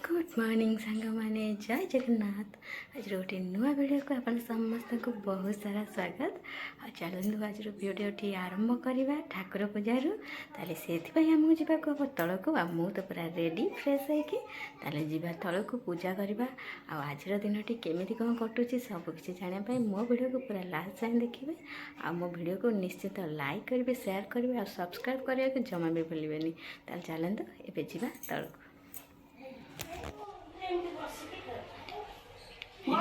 Good morning सांग माने जय जगन्नाथ। आज गोटे नुआ वीडियो को अपन समस्त को बहुत सारा स्वागत। आ चलू आज वीडियोटी आरंभ करवा ठाकुर पूजारू। ताले से आमको जावाक हम तलक मु तो पूरा रेडी फ्रेश होके जीवा तलक पूजा करवा। आज दिनटी केमी कौन कटुची सबकि जानापी मो वीडियो को पूरा लास्ट जाए देखिए। आ मो वीडियो को निश्चित लाइक करेंगे, शेयर करेंगे और सब्सक्राइब करने को जमा भी भूलें। चलते एवं जावा तलक।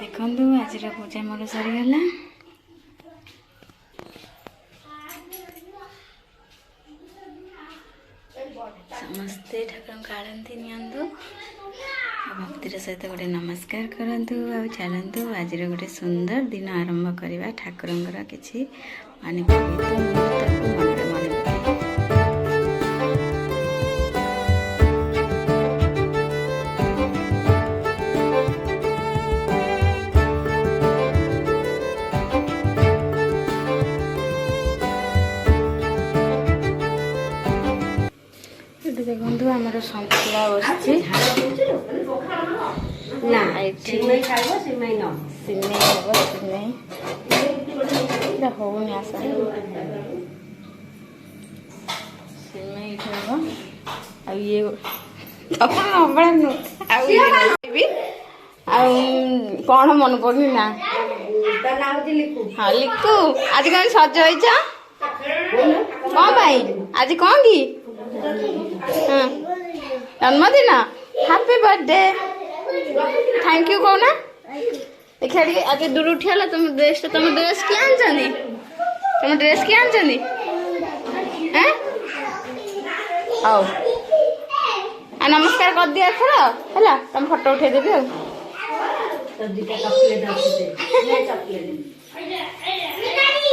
देखु आज पूजा मोर सरीगला। समस्ते ठाकुर आड़ती नियंतु भक्तिर सहित गोटे नमस्कार करंतु। चलतु आज गोटे सुंदर दिन आरंभ करवा। ठाकुर किसी माने पवित्र मुहूर्त को मन मन देखु आम सतुला बस ना सिमेई हम सिमेई होनी आस सिमेई हम ये कौन मन पड़नी ना हाँ लिखू आज कौन सज कौन भाई आज कौन की जन्मदिन हैप्पी बर्थडे थैंक यू कौन देखिए आज दूर उठियाला तुम ड्रेस किए आनी तुम ड्रेस किए आनी आओ नमस्कार कर दिया एथर है तुम फोटो उठे देवी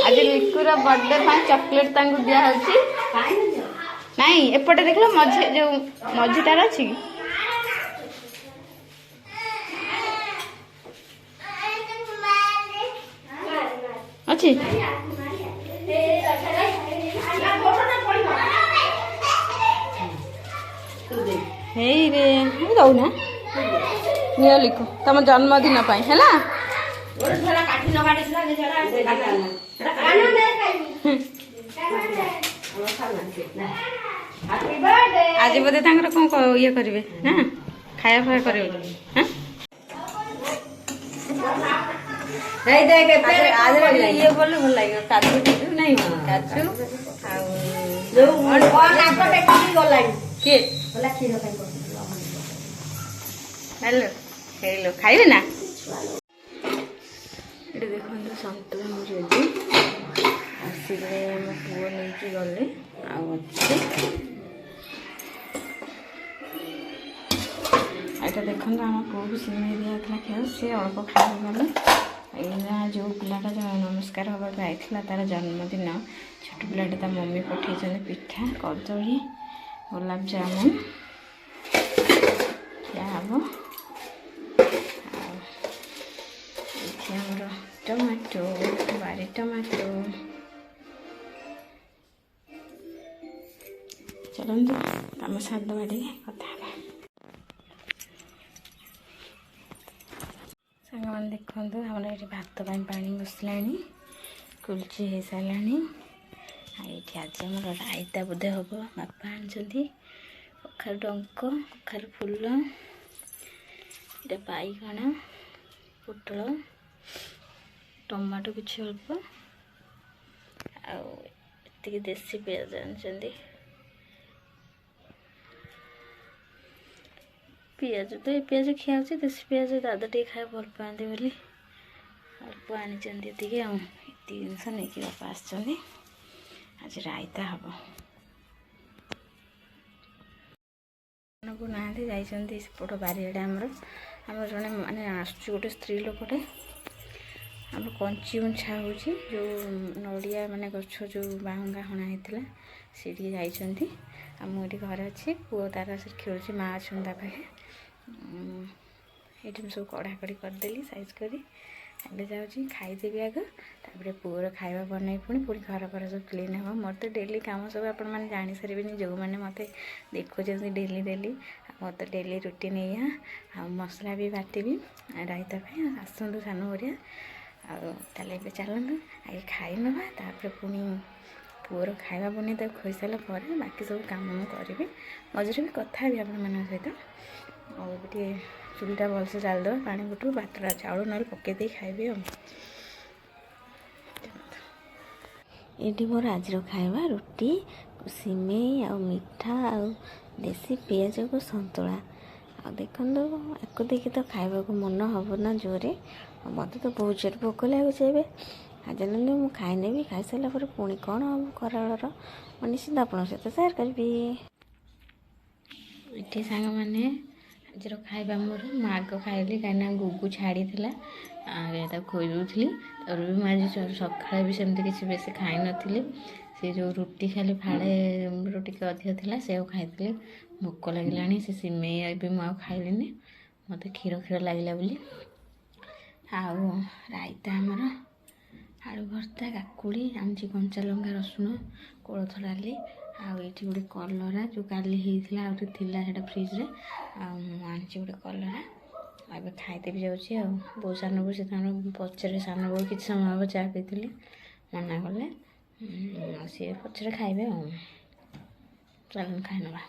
आज लिकुर बर्थडे चॉकलेट दिया नहीं एपटे देख लो मझी जो मझीटार अच्छी अच्छी हे रे दौना नियो लिखो तुम जन्मदिन है आज बोधे कौन ये करेंगे ना खाया फाया करेंगे ये बोले भल लगे काजू नहीं काजू हेलो हेलो खाइबे ना ये देखो सतुला रेडी आसिले आम पुओ नहीं गले आटा देखो आम पुओ को सिमेई दिया खेल सी अल्प खाई गले। जो पिलाटा जो नमस्कार हाँक आई तार जन्मदिन छोट पिलाटे ता मम्मी पठे पिठा कदली गुलाब जामुन क्या हम टमाटो बारी टमाटो चलते कम सारद बाड़ी कथा सांग मैंने देखु हमारे ये भात पानी बसला कुलची हो सारा ये आज आम रायता बोधे हम बापा आनी कखार डंक कखार फुल ये बैगण पोटल टमाटो किसी अल्प आती देसी पियाज आनी पियाज तो ये पियाज खिया देसी पियाज दादा टे खाए भल पाते बोली अल्प आनी जिनस नहीं बापा आज रायता हम को ना जापट बारियाड़े आमर जड़े माने आस गोटे स्त्री लोकटे आम कंची उछा हो जो नड़िया माने गछ जो बाहुंगा हणा होता सीठी जाइंट मुझे घर अच्छी पुओ तार से खेल माँ अच्छा पाखे ये सब कड़ा कड़ी करदेली साइज करी जाऊँगी खाईदेवी आग तापर पुअर खावा बनई पुणी घर घर सब क्लीन हम मोर तो डेली कम सब आप जानी सारे जो मैंने मत देखुं डेली डेली ମୋର ତ ଡେଲି ରୁଟିନ୍ ଏଇଆ। ଆଉ ମସଲା ବି ବାଟିବି ରାଇତା ପାଇଁ। ଆସନ୍ତୁ ସାନ ବଢ଼ିଆ। ଆଉ ତାହେଲେ ଏବେ ଚାଲନ୍ତୁ ଆଗେ ଖାଇନେବା, ତାପରେ ପୁଣି ପୁଅର ଖାଇବା ବନେଇ ତାକୁ ଖୋଇସାରିଲା ପରେ ବାକି ସବୁ କାମ ମୁଁ କରିବି। ମଝିରେ ବି କଥା ହେବି ଆପଣମାନଙ୍କ ସହିତ। ଆଉ ଏବେ ଟିକେ ଚୁଲିଟା ଭଲସେ ଜାଳିଦେବା, ପାଣି ଫୁଟୁ, ବାଟରା ଚାଉଳ ନହେଲେ ପକାଇ ଦେଇ ଖାଇବି ଆଉ। ଏଇଠି ମୋର ଆଜିର ଖାଇବା ରୁଟି, ସିମେଇ ଆଉ ମିଠା ଆଉ ଦେଶୀ ପିଆଜକୁ ସନ୍ତୁଳା। ଆଉ ଦେଖନ୍ତୁ ଆକୁ ଦେଖି ତ ଖାଇବାକୁ ମନ ହେବ ନା ଜୋରେ। ଆଉ ମୋତେ ତ ବହୁତ ଜୋରେ ଭୋକ ଲାଗୁଛି ଏବେ। ଜାଣନ୍ତୁ ମୁଁ ଖାଇନେବି, ଖାଇସାରିଲା ପରେ ପୁଣି କ'ଣ ହେବ ଖରାବେଳର ମୁଁ ନିଶ୍ଚିନ୍ତ ଆପଣଙ୍କ ସହିତ ସେୟାର କରିବି। ଏଠି ସାଙ୍ଗମାନେ ଆଜିର ଖାଇବା ମୋର ମୁଁ ଆଗ ଖାଇଲି, କାହିଁକିନା ଗୁଗୁ ଛାଡ଼ିଥିଲା ତାକୁ ଖୋଇ ଦେଉଥିଲି। ତାପରେ ବି ମୁଁ ଆଜି ସକାଳେ ବି ସେମିତି କିଛି ବେଶୀ ଖାଇନଥିଲି। ସେ ଯେଉଁ ରୁଟି ଖାଲି ଫାଳେ ଟିକେ ଅଧିକ ଥିଲା ସେଆକୁ ଖାଇଥିଲି। ଭୋକ ଲାଗିଲାଣି, ସେ ସିମେଇ ଏବେ ମୁଁ ଆଉ ଖାଇଲିନି, ମୋତେ କ୍ଷୀର ଲାଗିଲା ବୋଲି। ଆଉ ରାଇତା ଆମର ଆଳୁ ଭର୍ତ୍ତା, କାକୁଡ଼ି ଆଣିଛି, କଞ୍ଚା ଲଙ୍କା, ରସୁଣ, କୋଳଥ ଡାଲି। ଆଉ ଏଇଠି ଗୋଟେ କଲରା ଯେଉଁ କାଲି ହେଇଥିଲା ଆଉ ଟିକେ ଥିଲା ସେଇଟା ଫ୍ରିଜ୍ରେ। ଆଉ ମୁଁ ଆଣିଛି ଗୋଟେ କଲରା। ଆଉ ଏବେ ଖାଇଦେବି ଯାଉଛି। ଆଉ ବୋଉ ସାନ ବୋଉ ସେ ତାଙ୍କର ପଛରେ, ସାନ ବୋଉ କିଛି ସମୟ ହେବ ଚା ପିଇଥିଲେ, ମନା କଲେ। ଆଉ ସିଏ ପଛରେ ଖାଇବେ ଆଉ। ଚାଲନ୍ତୁ ଖାଇନେବା।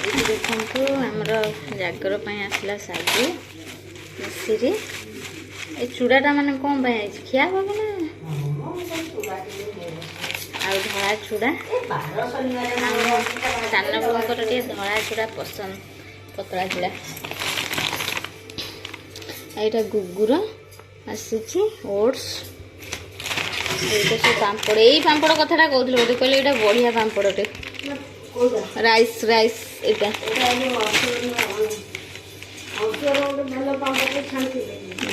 ଏଇଠି ଦେଖନ୍ତୁ ଆମର ଜାଗର ପାଇଁ ଆସିଲା ଶାଗୁ, ମିଶିରି। ଏ ଚୂଡ଼ାଟା ମାନେ କ'ଣ ପାଇଁ ଆସିଛି, ଖିଆ ହେବ ନା? ଆଉ ଧଳା ଚୂଡ଼ା, ସାନ ବୋଉଙ୍କର ଟିକେ ଧଳା ଚୂଡ଼ା ପସନ୍ଦ, ପତଳା ଚୂଡ଼ା। ଏଇଟା ଗୁଗୁର ଆସିଛି, ଓଟ୍ସ। ଏଇଟା ସବୁ ପାମ୍ପଡ଼। ଏଇ ପାମ୍ପଡ଼ କଥାଟା କହୁଥିଲେ ବୋଧେ, କହିଲେ ଏଇଟା ବଢ଼ିଆ ପାମ୍ପଡ଼ଟେ। ରାଇସ୍ ଏଇଟା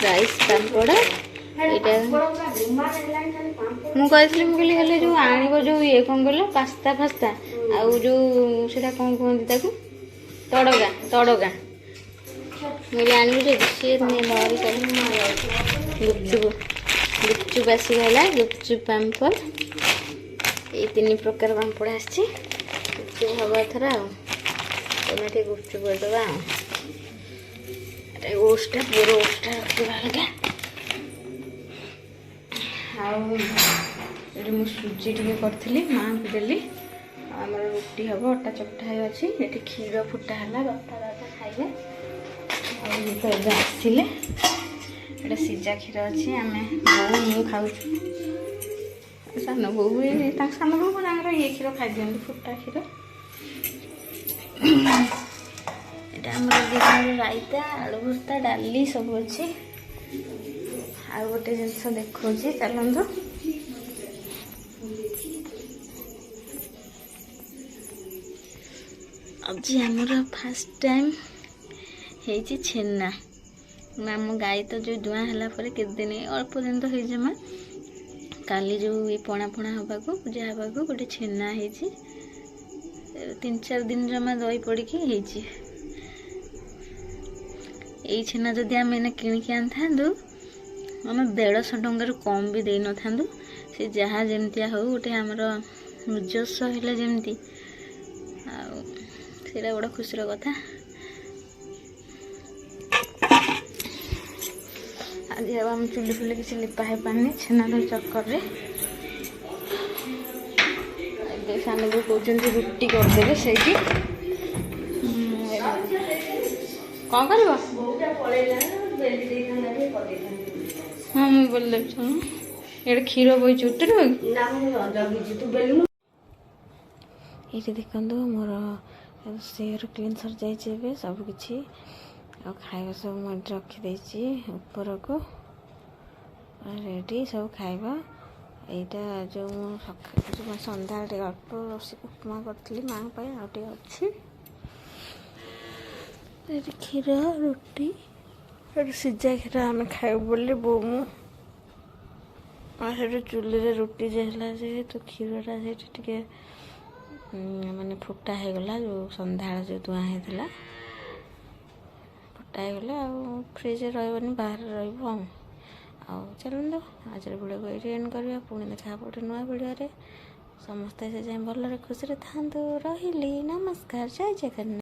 ରାଇସ୍ ପାମ୍ପଡ଼। ଏଇଟା ମୁଁ କହିଥିଲି, ମୁଁ କହିଲି ହେଲେ ଯେଉଁ ଆଣିବ ଯେଉଁ ଇଏ କ'ଣ କହିଲ, ପାସ୍ତା ଫାସ୍ତା ଆଉ ଯେଉଁ ସେଇଟା କ'ଣ କୁହନ୍ତି ତାକୁ, ତଡ଼କା ମୁଁ ଆଣିବି ଯଦି ସିଏ ନହେଲେ ଗୁପଚୁପ୍ ଆସିଗଲା। ଗୁପଚୁପ୍ ପାମ୍ପଡ଼, ଏଇ 3 ପ୍ରକାର ପାମ୍ପଡ଼ ଆସିଛି। ଗୁପଚୁପ୍ ହେବ ଏଥର। ଆଉ ତମେ ଟିକେ ଗୁପଚୁପ୍ କରିଦେବା। ଆଉ ଏଇଟା ଓଟ୍ସଟା, ପୁଅର ଓଟ୍ସଟା ରଖିବା ଅଲଗା। ଆଉ ଏଠି ମୁଁ ସୁଜି ଟିକେ କରିଥିଲି, ମାଆଙ୍କୁ ଦେଲି। ଆଉ ଆମର ରୁଟି ହେବ, ଅଟା ଚକଟା ହେଇ ଅଛି। ଏଠି କ୍ଷୀର ଫୁଟା ହେଲା, ବାପା ଦାଦା ଖାଇଲେ। ଆଉ ଇଏ ତ ଏବେ ଆସିଲେ। ଏଇଟା ସିଝା କ୍ଷୀର ଅଛି, ଆମେ ବୋଉ ମୁଁ ଖାଉଛୁ। ସାନ ବୋଉ ବି, ତାଙ୍କ ସାନ ବୋଉ ତାଙ୍କର ଇଏ କ୍ଷୀର ଖାଇଦିଅନ୍ତି, ଫୁଟା କ୍ଷୀର। ଏଇଟା ଆମର ଦିନର ରାଇତା, ଆଳୁ ଭର୍ତ୍ତା, ଡାଲି ସବୁ ଅଛି। ଆଉ ଗୋଟେ ଜିନିଷ ଦେଖାଉଛି, ଚାଲନ୍ତୁ। ଆଜି ଆମର ଫାଷ୍ଟ ଟାଇମ୍ ହେଇଛି ଛେନା। ଆମ ଗାଈ ତ ଯେଉଁ ଦୁଆଁ ହେଲା ପରେ କେତେ ଦିନ, ଅଳ୍ପ ଦିନ ତ ହେଇଛି ଜମା। କାଲି ଯେଉଁ ପଣା ହେବାକୁ, ପୂଜା ହେବାକୁ ଗୋଟେ ଛେନା ହେଇଛି। 3-4 ଦିନ ଜମା ଦହି ପଡ଼ିକି ହେଇଛି। ଏଇ ଛେନା ଯଦି ଆମେ ଏଇନା କିଣିକି ଆଣିଥାନ୍ତୁ, ଆମେ 150 ଟଙ୍କାରୁ କମ୍ ବି ଦେଇନଥାନ୍ତୁ। ସେ ଯାହା ଯେମିତିଆ ହଉ, ଗୋଟେ ଆମର ନିଜସ୍ୱ ହେଲେ ଯେମିତି, ଆଉ ସେଇଟା ବଡ଼ ଖୁସିର କଥା। ଆଜି ଆଉ ଆମ ଚୁଲି ଫୁଲି କିଛି ଲିପା ହେଇପାରୁନି ଛେନା ଦହି ଚକ୍କରରେ। ଏବେ ସାନ ବୋଉ କହୁଛନ୍ତି ରୁଟି କରିଦେବେ ସେଇଠି। କ'ଣ କରିବ? ହଁ ମୁଁ ବୋଲି ଦେବି। ଏଇଟା କ୍ଷୀର ବହିଛି, ଉତ୍ତରିବ କି? ଏଇଠି ଦେଖନ୍ତୁ ମୋର ରୋଷେଇର କ୍ଲିନ୍ ସରିଯାଇଛି ଏବେ ସବୁକିଛି। ଆଉ ଖାଇବା ସବୁ ମୁଁ ଏଠି ରଖିଦେଇଛି ଉପରକୁ, ରେଡ଼ି ସବୁ ଖାଇବା। ଏଇଟା ଯେଉଁ ମୁଁ ସନ୍ଧ୍ୟାବେଳେ ଟିକେ ଅଳ୍ପ ଉପମା କରିଥିଲି ମାଙ୍କ ପାଇଁ, ଆଉ ଟିକେ ଅଛି। ଏଠି କ୍ଷୀର, ରୁଟି, ଏଠି ସିଝା କ୍ଷୀର ଆମେ ଖାଇବୁ ବୋଲି ବୋଉ ମୁଁ। ଆଉ ସେଠି ଚୁଲିରେ ରୁଟି ଯେ ହେଲା ଯେହେତୁ କ୍ଷୀରଟା ସେଇଠି ଟିକେ ମାନେ ଫୁଟା ହେଇଗଲା, ଯେଉଁ ସନ୍ଧ୍ୟାବେଳେ ଯେଉଁ ଧୂଆଁ ହେଇଥିଲା ଫୁଟା ହେଇଗଲା। ଆଉ ଫ୍ରିଜରେ ରହିବନି, ବାହାରେ ରହିବ। ଆଉ ଚାଲନ୍ତୁ ଆଜିର ଭିଡ଼ିଓକୁ ଏଇଠି ଏଣ୍ଡ କରିବା। ପୁଣି ଦେଖା ହେବ ଗୋଟେ ନୂଆ ଭିଡ଼ିଓରେ। ସମସ୍ତେ ସେ ଯାଏଁ ଭଲରେ ଖୁସିରେ ଥାଆନ୍ତୁ। ରହିଲି, ନମସ୍କାର, ଜୟ ଜଗନ୍ନାଥ।